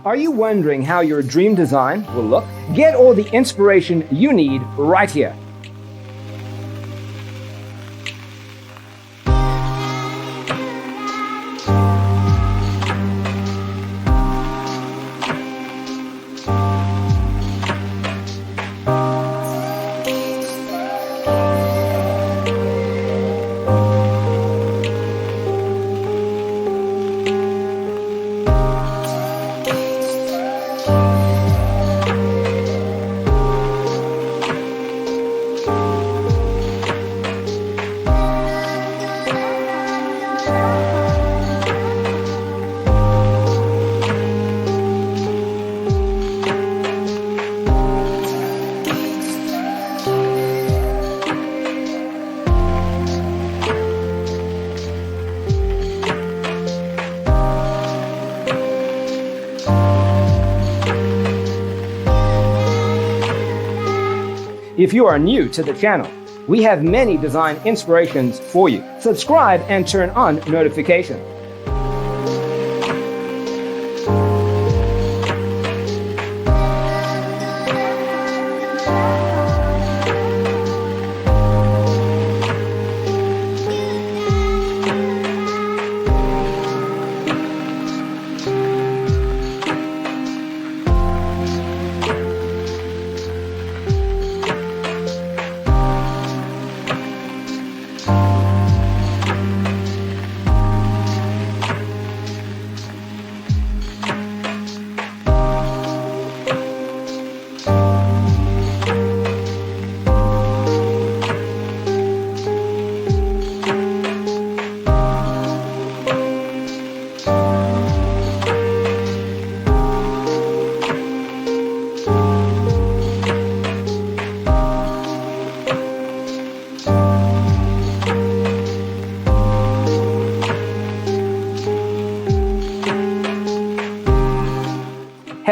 Are you wondering how your dream design will look? Get all the inspiration you need right here. If you are new to the channel, we have many design inspirations for you. Subscribe and turn on notifications.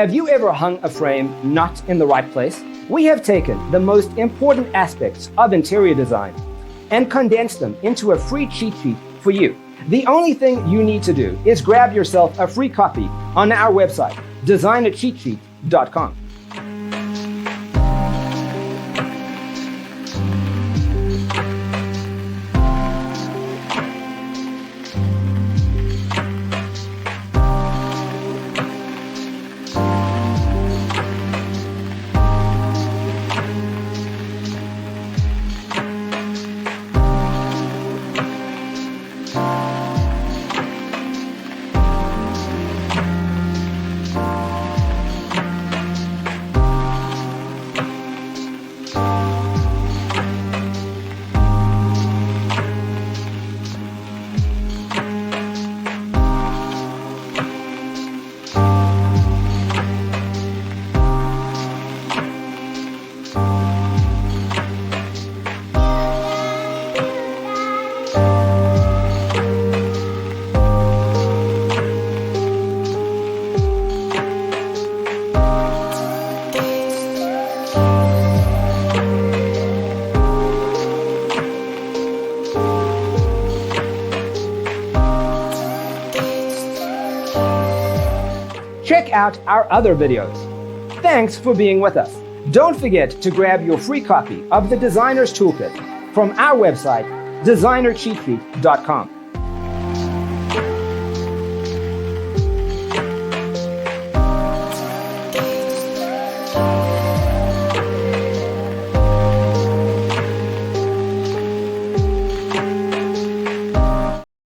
Have you ever hung a frame not in the right place? We have taken the most important aspects of interior design and condensed them into a free cheat sheet for you. The only thing you need to do is grab yourself a free copy on our website, designercheatsheet.com. Check out our other videos. Thanks for being with us. Don't forget to grab your free copy of the Designer's Toolkit from our website, designercheatsheet.com.